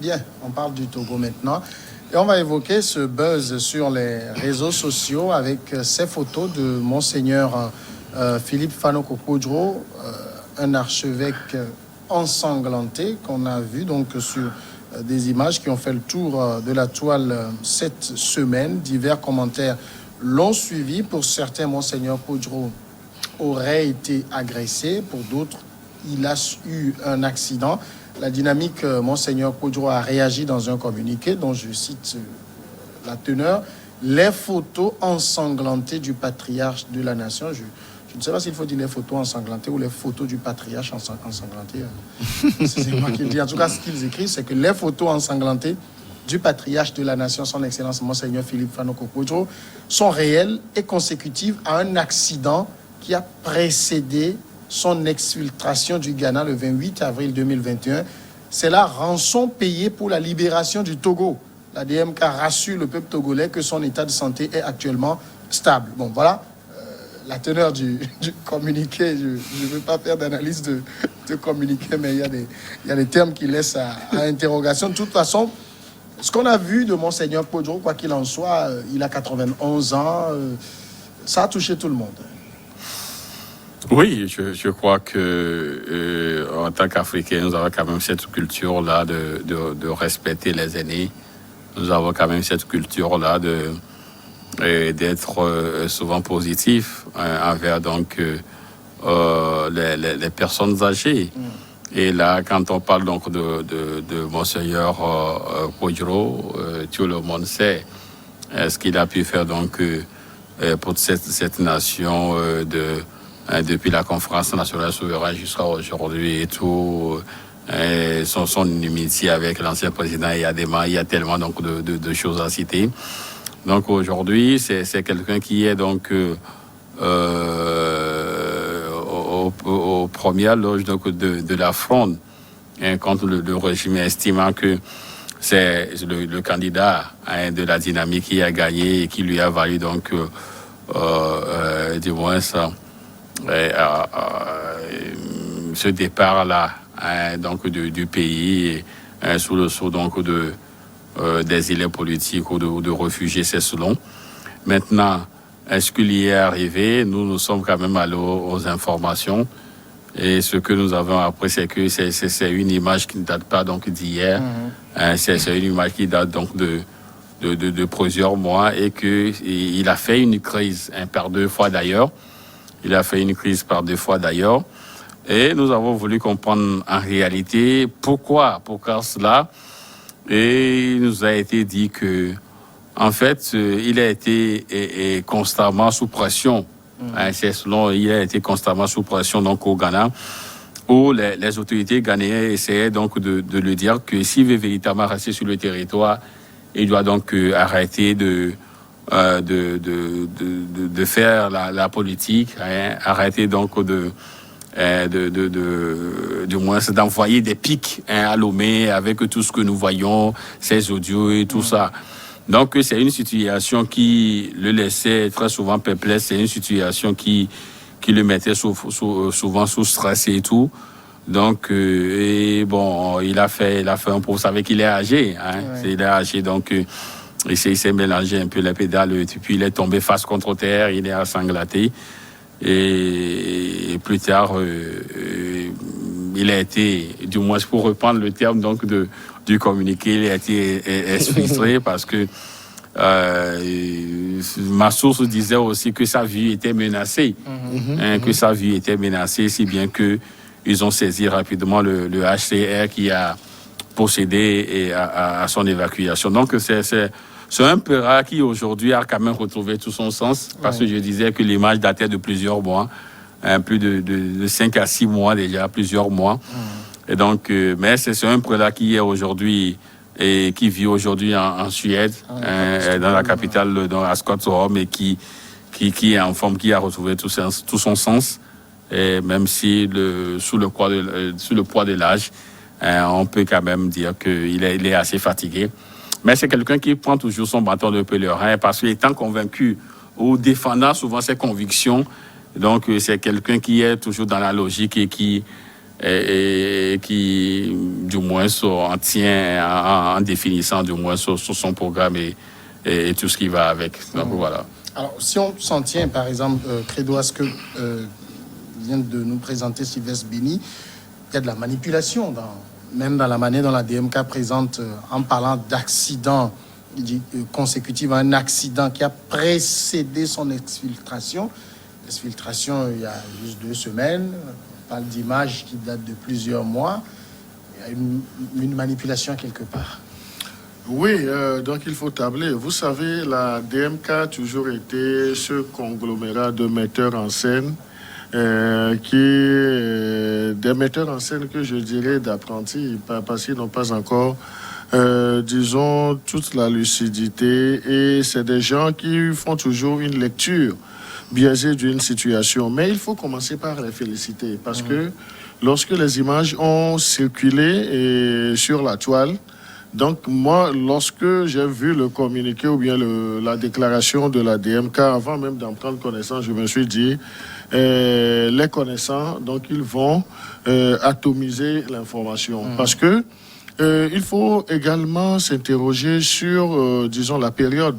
Bien, on parle du Togo maintenant. Et on va évoquer ce buzz sur les réseaux sociaux avec ces photos de Monseigneur Philippe Fanoko-Kodjo, un archevêque ensanglanté qu'on a vu donc sur des images qui ont fait le tour de la toile cette semaine. Divers commentaires l'ont suivi. Pour certains, Monseigneur Kodjo aurait été agressé. Pour d'autres, il a eu un accident. La dynamique, Monseigneur Kodjo a réagi dans un communiqué dont je cite la teneur. Les photos ensanglantées du patriarche de la nation. Je ne sais pas s'il faut dire les photos ensanglantées ou les photos du patriarche ensanglantées. C'est moi qui le dis. En tout cas, ce qu'ils écrivent, c'est que les photos ensanglantées du patriarche de la nation, son Excellence Monseigneur Philippe Fanoko-Kodjo, sont réelles et consécutives à un accident qui a précédé son exfiltration du Ghana le 28 avril 2021. C'est la rançon payée pour la libération du Togo. La DMK rassure le peuple togolais que son état de santé est actuellement stable. Bon, voilà la teneur du communiqué. Je ne veux pas faire d'analyse de communiqué, mais il y a des termes qui laissent à interrogation. De toute façon, ce qu'on a vu de Monseigneur Kodjo, quoi qu'il en soit, il a 91 ans, ça a touché tout le monde. Oui, je crois que en tant qu'Africains, nous avons quand même cette culture-là de respecter les aînés. Nous avons quand même cette culture-là d'être souvent positif envers donc les personnes âgées. Et là, quand on parle donc de Monseigneur Kodjo, tout le monde sait ce qu'il a pu faire donc pour cette nation depuis la conférence nationale souveraine jusqu'à aujourd'hui et tout, son inimitié avec l'ancien président Yadema, il y a tellement donc de choses à citer. Donc aujourd'hui, c'est quelqu'un qui est donc aux premières loges donc, de la fronde contre le régime, estimant que c'est le candidat de la dynamique qui a gagné et qui lui a valu donc du moins ça. Ce départ-là donc du pays sous le sceau donc d'exilés politiques ou de réfugiés, c'est selon. Maintenant, est-ce qu'il y est arrivé? Nous sommes quand même allés aux informations et ce que nous avons appris, c'est que c'est une image qui ne date pas donc d'hier. C'est une image qui date donc de plusieurs mois et qu'il a fait une crise par deux fois d'ailleurs. Il a fait une crise par deux fois d'ailleurs. Et nous avons voulu comprendre en réalité pourquoi cela. Et il nous a été dit que, en fait, il a été constamment sous pression. C'est selon, il a été constamment sous pression donc au Ghana, où les autorités ghanéennes essayaient donc de lui dire que s'il veut véritablement rester sur le territoire, il doit donc arrêter de faire la politique, arrêter donc du moins d'envoyer des pics à Lomé avec tout ce que nous voyons, ces audios et tout ça. Donc c'est une situation qui le laissait très souvent perplexe, c'est une situation qui le mettait souvent sous stress et tout. Donc et bon, il a fait un peu, vous savez qu'il est âgé, il est âgé donc il s'est mélangé un peu les pédales et puis il est tombé face contre terre, il est ensanglanté. Et plus tard, il a été, du moins pour reprendre le terme donc du communiqué, il a été exfiltré parce que ma source disait aussi que sa vie était menacée, que sa vie était menacée, si bien que ils ont saisi rapidement le HCR qui a procédé à son évacuation. Donc c'est un peu rare qui aujourd'hui a quand même retrouvé tout son sens, parce que je disais que l'image datait de plusieurs mois, plus de 5 à 6 mois déjà, plusieurs mois. Et donc, mais c'est un prélat qui est aujourd'hui et qui vit aujourd'hui en Suède, dans la capitale, à Stockholm, et qui est en forme, qui a retrouvé tout son sens. Et même si sous le poids de l'âge, on peut quand même dire qu'il est assez fatigué. Mais c'est quelqu'un qui prend toujours son bâton de pèlerin parce qu'il étant convaincu ou défendant souvent ses convictions. Donc, c'est quelqu'un qui est toujours dans la logique et qui et qui, du moins, en tient en définissant, du moins, sur son programme et tout ce qui va avec. Donc, voilà. Alors, si on s'en tient, par exemple, Credo, à ce que vient de nous présenter Sylvestre Béni, il y a de la manipulation, même dans la manière dont la DMK présente, en parlant d'accident consécutif à un accident qui a précédé son exfiltration. L'exfiltration, il y a juste 2 semaines. On parle d'images qui datent de plusieurs mois. Il y a une manipulation quelque part. Oui, donc il faut tabler. Vous savez, la DMK a toujours été ce conglomérat de metteurs en scène, des metteurs en scène que je dirais d'apprentis, parce qu'ils n'ont pas encore, disons, toute la lucidité. Et c'est des gens qui font toujours une lecture biaisée d'une situation. Mais il faut commencer par les féliciter, parce que lorsque les images ont circulé sur la toile, donc moi, lorsque j'ai vu le communiqué ou bien la déclaration de la DMK, avant même d'en prendre connaissance, je me suis dit, les connaissants, donc ils vont atomiser l'information. Parce que il faut également s'interroger sur, disons, la période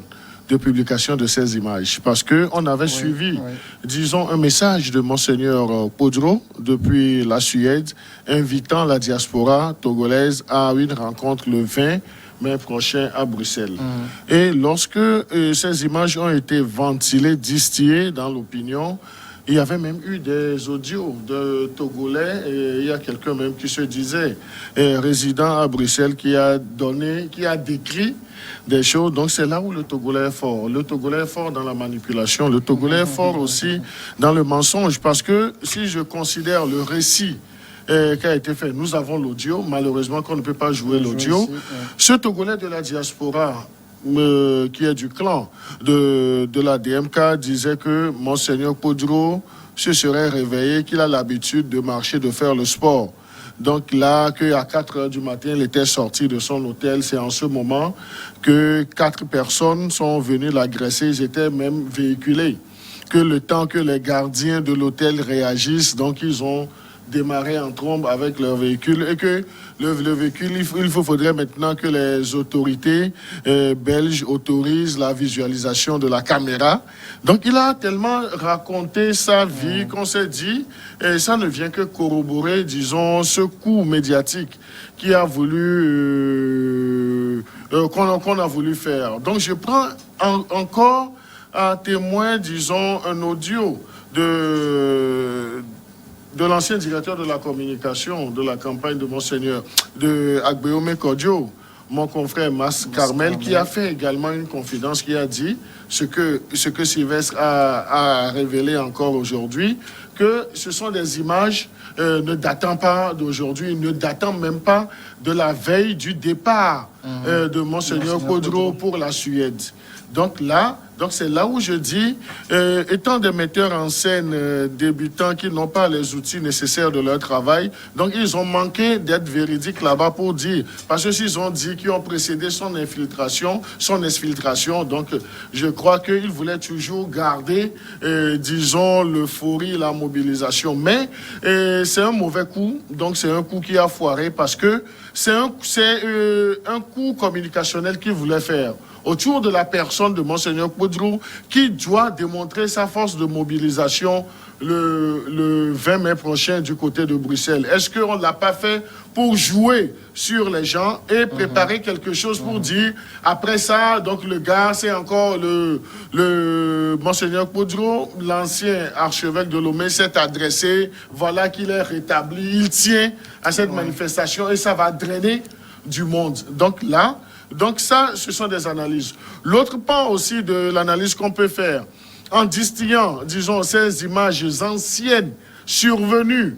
de publication de ces images. Parce qu'on avait suivi, disons, un message de Monseigneur Podro depuis la Suède, invitant la diaspora togolaise à une rencontre le 20 mai prochain à Bruxelles. Et lorsque ces images ont été ventilées, distillées dans l'opinion, il y avait même eu des audios de Togolais, et il y a quelqu'un même qui se disait résident à Bruxelles, qui a décrit des choses. Donc c'est là où le Togolais est fort. Le Togolais est fort dans la manipulation. Le Togolais est fort aussi dans le mensonge. Parce que si je considère le récit qui a été fait, nous avons l'audio. Malheureusement, qu'on ne peut pas jouer l'audio. Ce Togolais de la diaspora, qui est du clan de la DMK, disait que Monseigneur Podro se serait réveillé, qu'il a l'habitude de marcher, de faire le sport. Donc là, qu'à 4 heures du matin, il était sorti de son hôtel. C'est en ce moment que 4 personnes sont venues l'agresser. Ils étaient même véhiculés. Que le temps que les gardiens de l'hôtel réagissent, donc ils ont démarrer en trombe avec leur véhicule et que le véhicule, il faudrait maintenant que les autorités belges autorisent la visualisation de la caméra. Donc il a tellement raconté sa vie qu'on s'est dit, et ça ne vient que corroborer, disons, ce coup médiatique qui a voulu qu'on a voulu faire. Donc je prends encore à témoin, disons, un audio de l'ancien directeur de la communication de la campagne de Monseigneur, de Agbeome Kodjo, mon confrère Mas Carmel, qui a fait également une confidence, qui a dit ce que Sylvestre a révélé encore aujourd'hui, que ce sont des images ne datant pas d'aujourd'hui, ne datant même pas de la veille du départ de Monseigneur Kodjo pour la Suède. Donc c'est là où je dis, étant des metteurs en scène débutants qui n'ont pas les outils nécessaires de leur travail, donc ils ont manqué d'être véridiques là-bas pour dire, parce que s'ils ont dit qu'ils ont précédé son exfiltration, donc je crois qu'ils voulaient toujours garder, disons, l'euphorie, la mobilisation. Mais c'est un mauvais coup, donc c'est un coup qui a foiré parce que c'est un coup communicationnel qu'ils voulaient faire autour de la personne de Monseigneur Podro, qui doit démontrer sa force de mobilisation le 20 mai prochain du côté de Bruxelles. Est-ce qu'on ne l'a pas fait pour jouer sur les gens et préparer quelque chose pour dire, après ça, donc le gars, c'est encore le Monseigneur Podro, l'ancien archevêque de Lomé, s'est adressé, voilà qu'il est rétabli, il tient à cette manifestation et ça va drainer du monde. Donc ça, ce sont des analyses. L'autre part aussi de l'analyse qu'on peut faire, en distillant, disons, ces images anciennes survenues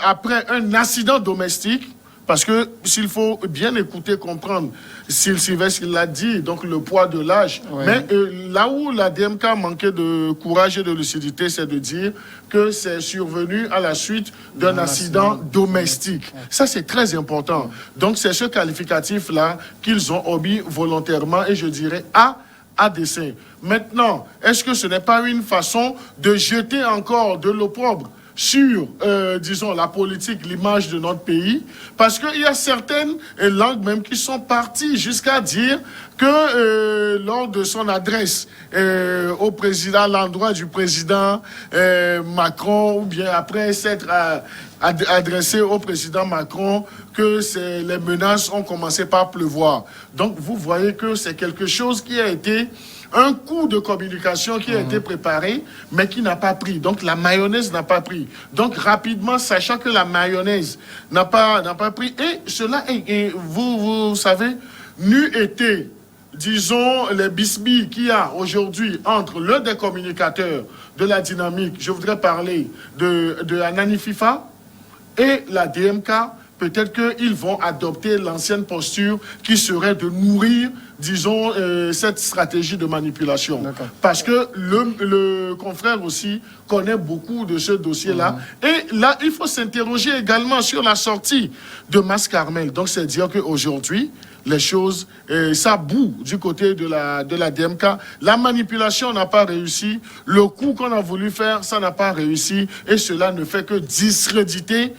après un accident domestique, parce que s'il faut bien écouter, comprendre, Sylvestre l'a dit, donc le poids de l'âge, mais là où la DMK manquait de courage et de lucidité, c'est de dire que c'est survenu à la suite d'un accident domestique. Ça, c'est très important. Donc, c'est ce qualificatif-là qu'ils ont omis volontairement, et je dirais à dessein. Maintenant, est-ce que ce n'est pas une façon de jeter encore de l'opprobre sur, disons, la politique, l'image de notre pays, parce qu'il y a certaines langues même qui sont parties jusqu'à dire que lors de son adresse au président, à l'endroit du président Macron, ou bien après s'être adressé au président Macron, que les menaces ont commencé par pleuvoir. Donc vous voyez que c'est quelque chose qui a été un coup de communication qui a été préparé, mais qui n'a pas pris. Donc, la mayonnaise n'a pas pris. Donc, rapidement, sachant que la mayonnaise n'a pas pris, et cela, vous savez, n'eût été, disons, les bisbilles qu'il y a aujourd'hui entre l'un des communicateurs de la dynamique, je voudrais parler de Anani FIFA, et la DMK, peut-être qu'ils vont adopter l'ancienne posture qui serait de nourrir, disons, cette stratégie de manipulation. Parce que le confrère aussi connaît beaucoup de ce dossier-là. Et là, il faut s'interroger également sur la sortie de Mas Carmel. Donc, c'est dire qu'aujourd'hui, les choses, ça boue du côté de la DMK. La manipulation n'a pas réussi. Le coup qu'on a voulu faire, ça n'a pas réussi. Et cela ne fait que discréditer,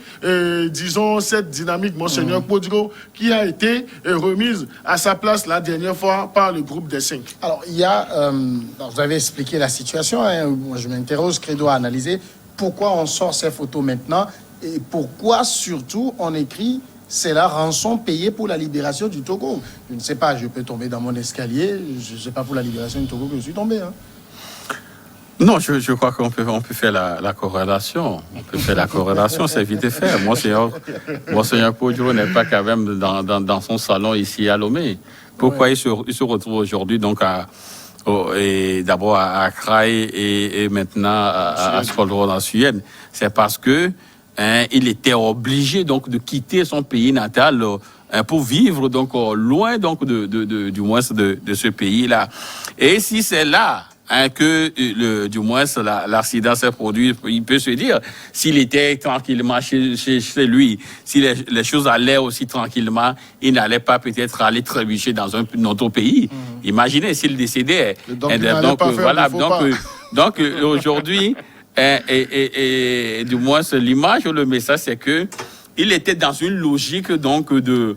disons, cette dynamique, Monseigneur Podro, qui a été remise à sa place la dernière fois par le groupe des 5. Alors, il y a... vous avez expliqué la situation. Hein, moi, je m'interroge, Credo a analysé pourquoi on sort ces photos maintenant et pourquoi, surtout, on écrit... C'est la rançon payée pour la libération du Togo. Je ne sais pas, je peux tomber dans mon escalier. Je ne sais pas pour la libération du Togo que je suis tombé. Hein. Non, je crois qu'on peut faire la corrélation. On peut faire la corrélation, c'est vite de faire. Monseigneur Podro n'est pas quand même dans son salon ici à Lomé. Pourquoi il se retrouve aujourd'hui donc d'abord à Accra et maintenant à Skodron en Suède? C'est parce que il était obligé donc de quitter son pays natal pour vivre donc loin donc du moins de ce pays-là. Et si c'est là que du moins l'accident s'est produit, il peut se dire s'il était tranquillement chez lui, si les choses allaient aussi tranquillement, il n'allait pas peut-être aller trébucher dans un autre pays. Imaginez s'il décédait. Donc aujourd'hui. Et du moins, l'image ou le message, c'est que il était dans une logique donc de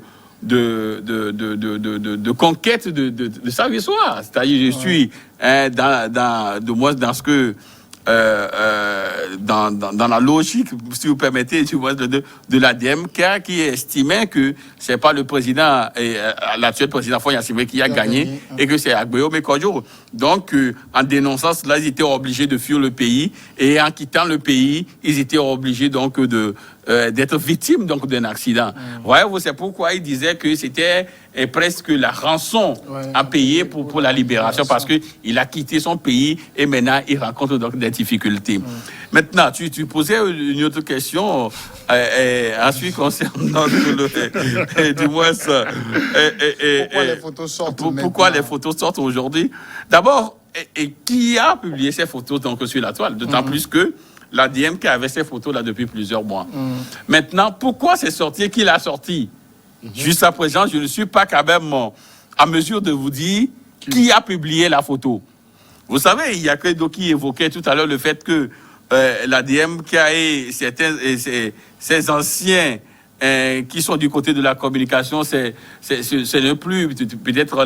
conquête de sa victoire. C'est-à-dire, je suis dans ce que dans la logique, si vous permettez, tu vois, de la DMK qui estimait que c'est pas le président, l'actuel président Faure Gnassingbé qui a gagné et que c'est Agbeome Kodjo. Donc, en dénonçant cela, ils étaient obligés de fuir le pays et en quittant le pays, ils étaient obligés donc d'être victimes donc d'un accident. Voyez-vous, c'est pourquoi il disait que c'était presque la rançon à payer pour la libération parce que il a quitté son pays et maintenant il rencontre donc des difficultés. Maintenant, tu posais une autre question ensuite concernant du moins pourquoi les photos sortent pourquoi les photos sortent aujourd'hui. D'abord, qui a publié ces photos donc sur la toile, d'autant plus que la DMK avait ces photos là depuis plusieurs mois. Maintenant, pourquoi c'est sorti? Qui l'a sorti? Jusqu'à présent, je ne suis pas quand même à mesure de vous dire qui a publié la photo. Vous savez, il y a Credo qui évoquait tout à l'heure le fait que la DMK et ces anciens qui sont du côté de la communication, ce n'est plus peut-être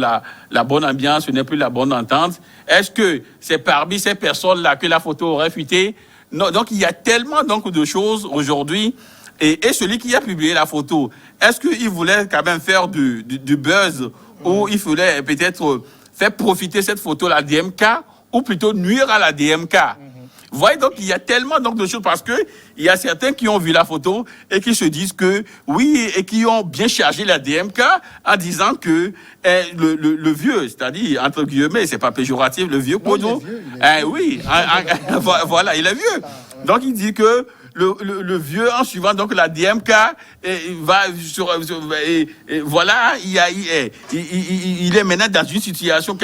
la bonne ambiance, ce n'est plus la bonne entente. Est-ce que c'est parmi ces personnes-là que la photo aurait fuité? Non, donc il y a tellement donc de choses aujourd'hui. Et celui qui a publié la photo, est-ce qu'il voulait quand même faire du buzz ou il voulait peut-être faire profiter cette photo la DMK ou plutôt nuire à la DMK? Vous voyez, donc il y a tellement donc de choses parce que il y a certains qui ont vu la photo et qui se disent que oui et qui ont bien chargé la DMK en disant que le vieux, c'est-à-dire entre guillemets, c'est pas péjoratif, le vieux Kodjo, voilà, il est vieux. Donc il dit que le vieux, en suivant donc la DMK, va voilà, il est maintenant dans une situation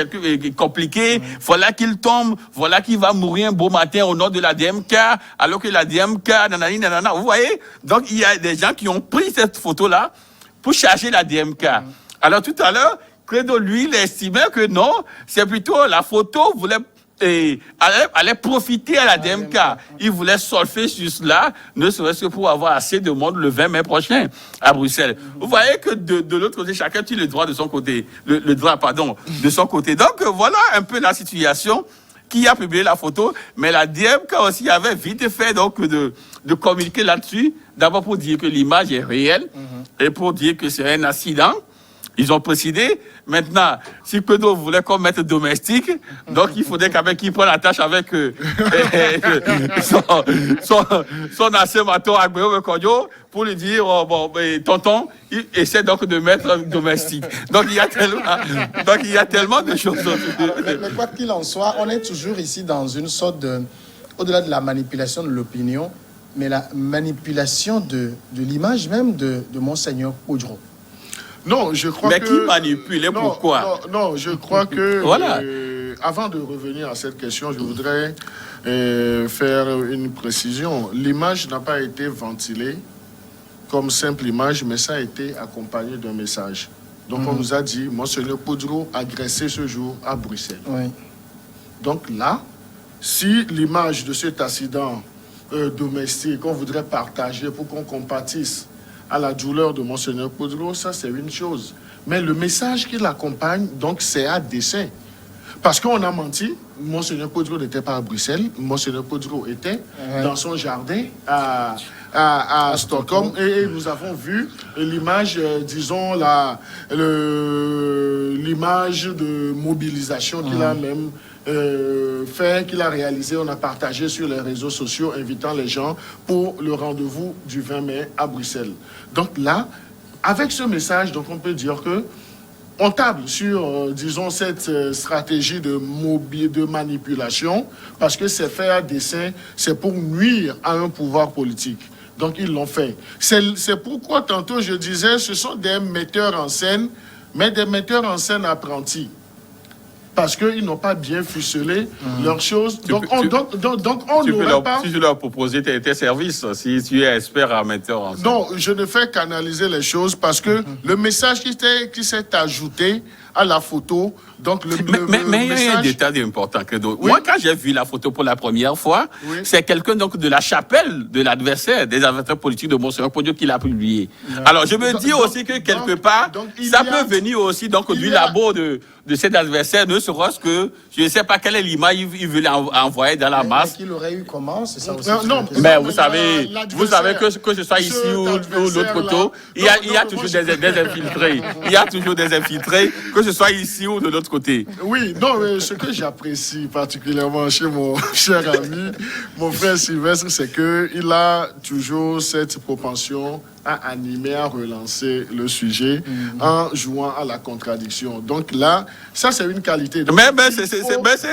compliquée. Voilà qu'il tombe, voilà qu'il va mourir un beau matin au nom de la DMK, alors que la DMK, nanani, nanana. Vous voyez? Donc il y a des gens qui ont pris cette photo-là pour charger la DMK. Alors tout à l'heure, Credo, lui, il estimait que non, c'est plutôt la photo voulait allait profiter à la DMK. Il voulait solfer sur cela, ne serait-ce que pour avoir assez de monde le 20 mai prochain à Bruxelles. Vous voyez que de l'autre côté, chacun tire le droit de son côté, le droit, pardon, de son côté. Donc voilà un peu la situation. Qui a publié la photo, mais la DMK aussi avait vite fait donc de communiquer là-dessus, d'abord pour dire que l'image est réelle et pour dire que c'est un accident. Ils ont précisé. Maintenant, si Pedro voulait qu'on mette domestique, donc il faudrait quand même qu'il prenne la tâche avec son ancien maton à Guéo Mekonyo pour lui dire, oh, bon, tonton, il essaie donc de mettre domestique. Donc il y a tellement de choses. Mais quoi qu'il en soit, on est toujours ici dans une sorte de, au-delà de la manipulation de l'opinion, mais la manipulation de l'image même de Monseigneur Koudro. Non, je crois mais que... qui manipule et pourquoi? Non, je crois que... Voilà. Avant de revenir à cette question, je voudrais faire une précision. L'image n'a pas été ventilée comme simple image, mais ça a été accompagné d'un message. Donc on nous a dit, Monseigneur Koudro agressé ce jour à Bruxelles. Oui. Donc là, si l'image de cet accident domestique qu'on voudrait partager pour qu'on compatisse à la douleur de Monseigneur Koudro, ça c'est une chose. Mais le message qui l'accompagne, donc c'est à dessein. Parce qu'on a menti, Monseigneur Koudro n'était pas à Bruxelles, Monseigneur Koudro était dans son jardin à Stockholm et nous avons vu l'image, disons, l'image de mobilisation qu'il a même qu'il a réalisé, on a partagé sur les réseaux sociaux, invitant les gens pour le rendez-vous du 20 mai à Bruxelles. Donc là, avec ce message, donc on peut dire que on table sur, disons, cette stratégie de manipulation, parce que c'est fait à dessein, c'est pour nuire à un pouvoir politique. Donc ils l'ont fait. C'est pourquoi tantôt je disais, ce sont des metteurs en scène, mais des metteurs en scène apprentis. Parce qu'ils n'ont pas bien ficelé leurs choses. Donc on n'aurait pas... Si tu leur proposais tes services, si tu es expert en metteur en scène. Non, je ne fais qu'analyser les choses parce que le message qui s'est ajouté à la photo, donc mais il y a un détail important. Moi, quand j'ai vu la photo pour la première fois, c'est quelqu'un donc de la chapelle de l'adversaire, des adversaires politiques de Monseigneur Koudro qui l'a publié. Alors je me dis aussi que quelque part, ça peut venir aussi donc du labo de cet adversaire, ne serait-ce que je ne sais pas quelle est l'image il veut envoyer dans la masse. Mais qu'il aurait eu comment, c'est ça aussi. Non, mais vous savez que ce soit ici ou l'autre côté, il y a toujours des infiltrés. Il y a toujours des infiltrés, que ce soit ici ou de l'autre côté. Oui, non, mais ce que j'apprécie particulièrement chez mon cher ami, mon frère Sylvestre, c'est qu'il a toujours cette propension à animer, à relancer le sujet en jouant à la contradiction. Donc là, ça c'est une qualité. Donc, mais c'est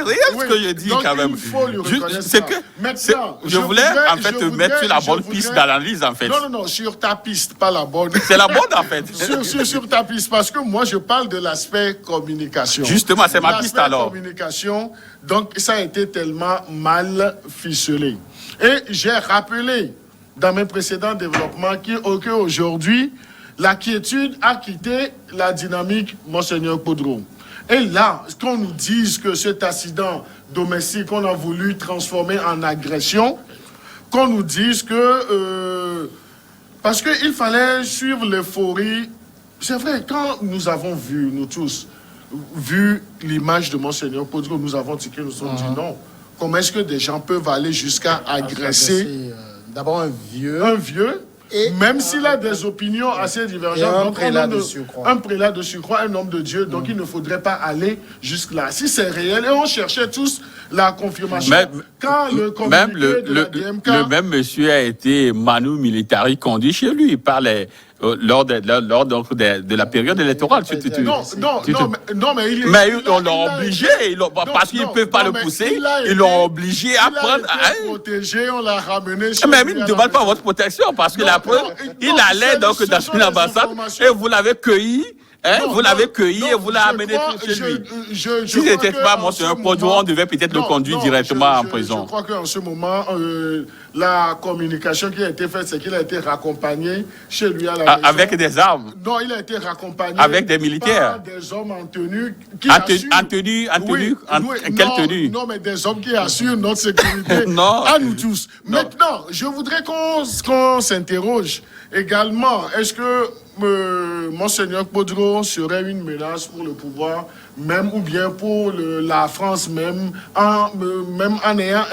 réel ce que je dis donc quand même. Il faut lui reconnaître ça. Maintenant, je voulais en fait te mettre sur la bonne piste d'analyse en fait. Non, sur ta piste, pas la bonne. C'est la bonne en fait. sur ta piste, parce que moi je parle de l'aspect communication. Justement, c'est ma piste alors. Communication, donc ça a été tellement mal ficelé. Et j'ai rappelé dans mes précédents développements qu'aujourd'hui, la quiétude a quitté la dynamique Monseigneur Koudro. Et là, qu'on nous dise que cet accident domestique qu'on a voulu transformer en agression, qu'on nous dise que... parce qu'il fallait suivre l'euphorie. C'est vrai, quand nous avons vu, nous tous, vu l'image de Monseigneur Koudro, nous avons dit que nous sommes dit non. Comment est-ce que des gens peuvent aller jusqu'à agresser d'abord un vieux, et même s'il a des opinions assez divergentes, un prélat de surcroît, un homme de Dieu, donc il ne faudrait pas aller jusque-là. Si c'est réel, et on cherchait tous la confirmation. Quand le communiqué de la DMK... Le même monsieur a été Manu Militari conduit chez lui par les... lors de la période électorale. Non, mais il est... Mais ils l'ont obligé, parce qu'ils ne peuvent pas le pousser, ils l'ont obligé à prendre... protégé, on l'a ramené... Mais il ne demande pas votre protection, parce que la preuve, il allait donc dans une ambassade, et vous l'avez cueilli, vous l'avez cueilli et vous l'avez amené chez lui. Si ce n'était pas Monseigneur Podro, on devait peut-être le conduire directement en prison. Je crois qu'en ce moment, la communication qui a été faite, c'est qu'il a été raccompagné chez lui à la maison. Avec des armes? Non, il a été raccompagné avec des militaires? Par des hommes en tenue. En tenue? Quelle tenue? Non, mais des hommes qui assurent notre sécurité à nous tous. Non. Maintenant, je voudrais qu'on s'interroge également. Est-ce que Monseigneur Podro serait une menace pour le pouvoir même, ou bien pour la France même en ayant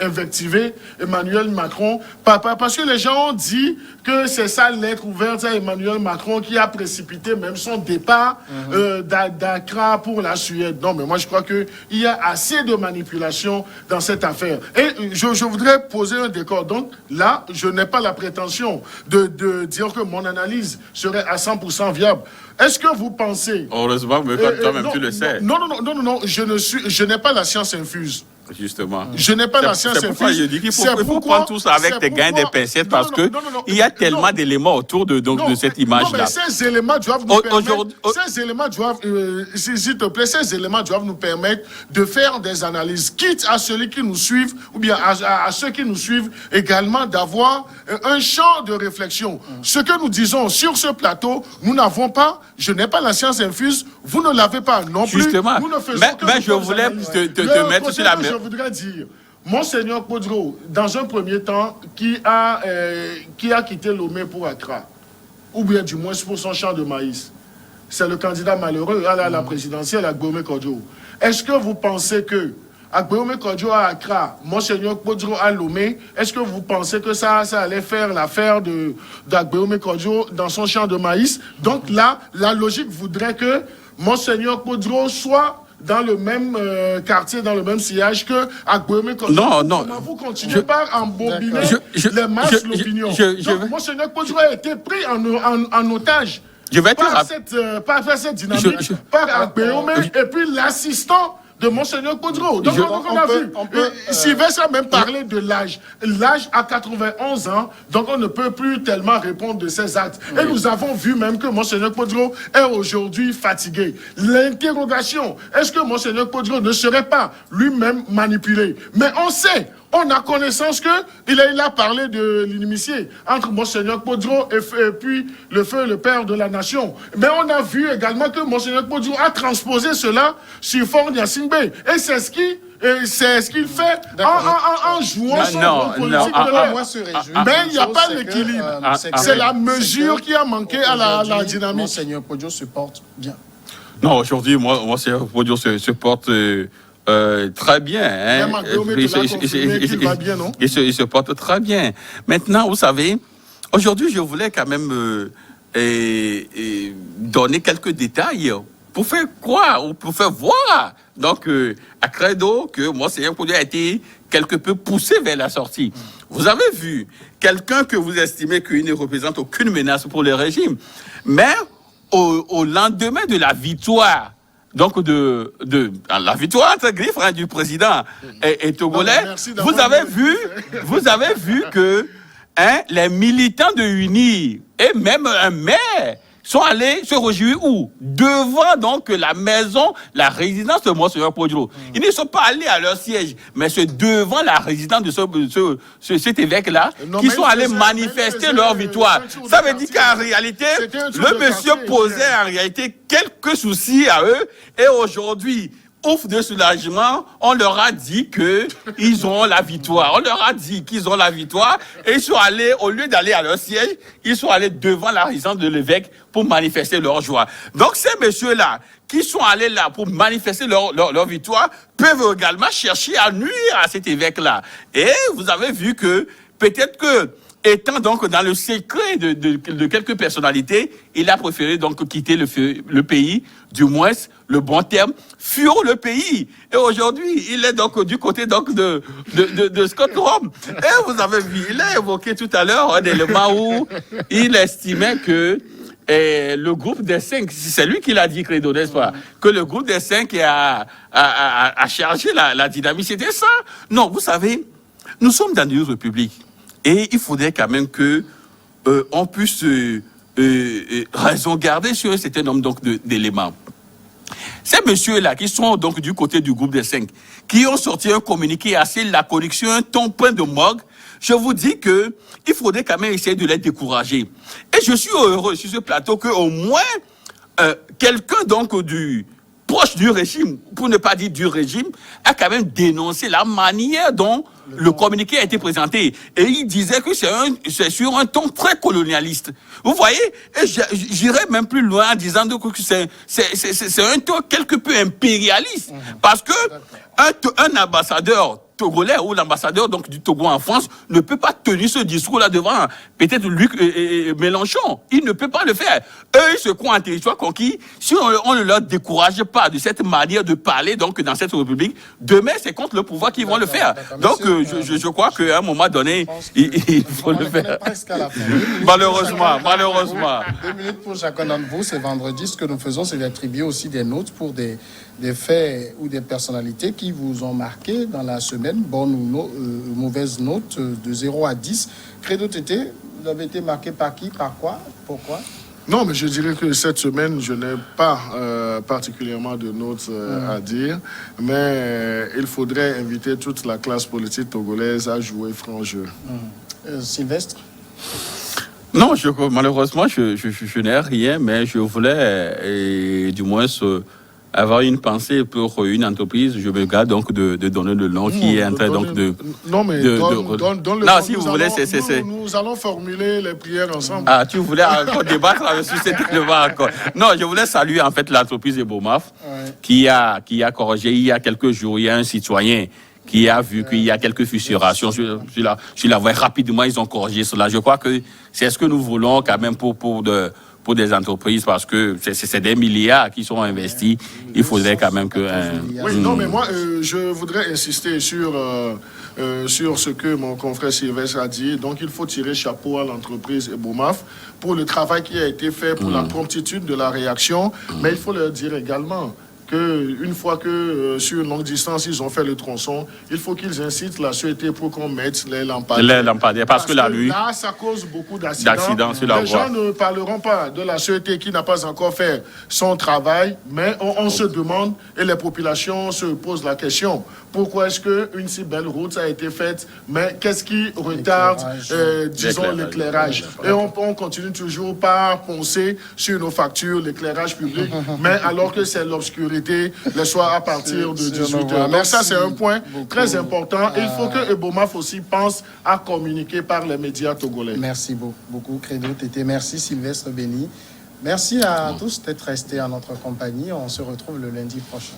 invectivé Emmanuel Macron, parce que les gens ont dit que c'est sa lettre ouverte à Emmanuel Macron qui a précipité même son départ d'Accra pour la Suède. Non, mais moi je crois qu'il y a assez de manipulation dans cette affaire. Et je voudrais poser un décor. Donc là, je n'ai pas la prétention de dire que mon analyse serait à 100% viable. Est-ce que vous pensez... Heureusement, mais toi-même tu le sais. Non, je n'ai pas la science infuse. Justement. Je n'ai pas la science infuse. C'est pourquoi je dis qu'il faut prendre tout ça avec des gains, des pincettes, parce que il y a tellement d'éléments autour de cette image-là. Non, mais ces éléments doivent nous permettre... Ces éléments doivent... S'il te plaît, ces éléments doivent nous permettre de faire des analyses, quitte à celui qui nous suivent, ou bien à ceux qui nous suivent également, d'avoir un champ de réflexion. Ce que nous disons sur ce plateau, nous n'avons pas... Je n'ai pas la science infuse, vous ne l'avez pas non plus. Justement. Nous ne faisons mais je voulais te mettre sur la même... Je voudrais dire, Monseigneur Podro, dans un premier temps, qui a quitté Lomé pour Accra, ou bien du moins pour son champ de maïs, c'est le candidat malheureux à la présidentielle, Agbeome Kodjo. Est-ce que vous pensez que Agbeome Kodjo à Accra, Monseigneur Podro à Lomé, est-ce que vous pensez que ça allait faire l'affaire d'Agbeome Kodjo dans son champ de maïs? Donc là, la logique voudrait que Monseigneur Podro soit dans le même quartier, dans le même sillage que Agbeome Kodjo. Non. Vous continuez par embobiner les masses, l'opinion. Donc, Monseigneur Podro a été pris en otage par cette dynamique, par Agbeome, et puis l'assistant de Monseigneur Podro. Donc, on a vu. Sylvestre a même parlé de l'âge. L'âge à 91 ans, donc on ne peut plus tellement répondre de ses actes. Et nous avons vu même que Monseigneur Podro est aujourd'hui fatigué. L'interrogation, est-ce que Monseigneur Podro ne serait pas lui-même manipulé? Mais on sait, on a connaissance qu'il a parlé de l'inimitié entre Monseigneur Podro et puis le feu, le père de la nation. Mais on a vu également que Monseigneur Podro a transposé cela sur Fort Gnassingbé. Et c'est ce qu'il fait en jouant son rôle politique de l'air. Mais il n'y a pas l'équilibre. C'est la mesure qui a manqué à la dynamique. Monseigneur Podro se porte bien. Non, aujourd'hui, Monseigneur Podro se porte... très bien. Il se porte très bien. Maintenant, vous savez, aujourd'hui, je voulais quand même donner quelques détails pour faire croire ou pour faire voir donc à Credo que Monseigneur Podro a été quelque peu poussé vers la sortie. Vous avez vu quelqu'un que vous estimez qu'il ne représente aucune menace pour le régime, mais au lendemain de la victoire, donc de la victoire entre griffes du président et togolais, vous avez vu que les militants de UNI et même un maire sont allés se réjouir où? Devant donc la maison, la résidence de Monseigneur Podro. Ils ne sont pas allés à leur siège, mais c'est devant la résidence de cet évêque-là qui sont allés manifester leur victoire. Ça veut dire qu'en réalité, le monsieur posait en réalité quelques soucis à eux, et aujourd'hui, ouf de soulagement, on leur a dit qu'ils ont la victoire. On leur a dit qu'ils ont la victoire, et ils sont allés, au lieu d'aller à leur siège, ils sont allés devant la résidence de l'évêque pour manifester leur joie. Donc ces messieurs-là, qui sont allés là pour manifester leur victoire, peuvent également chercher à nuire à cet évêque-là. Et vous avez vu que peut-être que, étant donc dans le secret de quelques personnalités, il a préféré donc quitter le pays, du moins le bon terme, fuir le pays. Et aujourd'hui, il est donc du côté donc de Scott Rome. Et vous avez vu, il a évoqué tout à l'heure un élément où il estimait que le groupe des 5, c'est lui qui l'a dit, Credo, n'est-ce pas? Que le groupe des 5 a chargé la dynamique. C'était ça? Non, vous savez, nous sommes dans une république. Et il faudrait quand même que on puisse raison gardée sur un certain nombre donc d'éléments. Ces messieurs-là, qui sont donc du côté du groupe des 5, qui ont sorti un communiqué assez laconique sur un ton plein de morgue, je vous dis que il faudrait quand même essayer de les décourager. Et je suis heureux sur ce plateau qu'au moins quelqu'un donc proche du régime, pour ne pas dire du régime, a quand même dénoncé la manière dont le communiqué a été présenté. Et il disait que c'est sur un ton très colonialiste. Vous voyez? Et j'irais même plus loin en disant que c'est un ton quelque peu impérialiste. Parce que un ambassadeur togolais ou l'ambassadeur donc du Togo en France ne peut pas tenir ce discours-là devant peut-être Luc et Mélenchon. Il ne peut pas le faire. Eux, ils se croient en territoire conquis. Si on ne leur décourage pas de cette manière de parler donc dans cette République, demain c'est contre le pouvoir qu'ils vont le faire. Donc je crois qu'à un moment donné, il faut le faire. Malheureusement. 2 minutes pour chacun d'entre vous. C'est vendredi. Ce que nous faisons, c'est d'attribuer aussi des notes pour des faits ou des personnalités qui vous ont marqué dans la semaine, bonne ou mauvaise note, de 0 à 10. Credo Tété, vous avez été marqué par qui, par quoi, pourquoi? Non, mais je dirais que cette semaine, je n'ai pas particulièrement de notes à dire, mais il faudrait inviter toute la classe politique togolaise à jouer franc jeu. Sylvestre? Non, malheureusement, je n'ai rien, mais je voulais, du moins, avoir une pensée pour une entreprise. Je me garde donc de donner le nom qui est en train donc de... Non, mais donne le non, nom. si vous voulez, Nous allons formuler les prières ensemble. Ah, tu voulais encore débattre sur cet élément encore. Non, je voulais saluer en fait l'entreprise Ebomaf qui a corrigé il y a quelques jours, il y a un citoyen qui a vu qu'il y a quelques fissurations sur la voie. Rapidement, ils ont corrigé cela. Je crois que c'est ce que nous voulons quand même pour des entreprises, parce que c'est des milliards qui sont investis. Il faudrait quand même que... Oui, non, mais moi, je voudrais insister sur ce que mon confrère Sylvestre a dit. Donc, il faut tirer chapeau à l'entreprise Ebomaf pour le travail qui a été fait, pour la promptitude de la réaction. Mais il faut leur dire également qu'une fois que sur une longue distance, ils ont fait le tronçon, il faut qu'ils incitent la société pour qu'on mette les lampadaires. Les lampadaires, parce que la nuit... Là, ça cause beaucoup d'accidents sur la voie. Les gens ne parleront pas de la société qui n'a pas encore fait son travail, mais on se demande, et les populations se posent la question, pourquoi est-ce qu'une si belle route a été faite, mais qu'est-ce qui retarde, disons, l'éclairage? Et on continue toujours par poncer sur nos factures l'éclairage public, mais alors que c'est l'obscurité le soir à partir de 18h. Donc ça, c'est un point très important. Il faut que Ebomaf aussi pense à communiquer par les médias togolais. Merci beaucoup, Credo Tété. Merci, Sylvestre Béni. Merci à tous d'être restés en notre compagnie. On se retrouve le lundi prochain.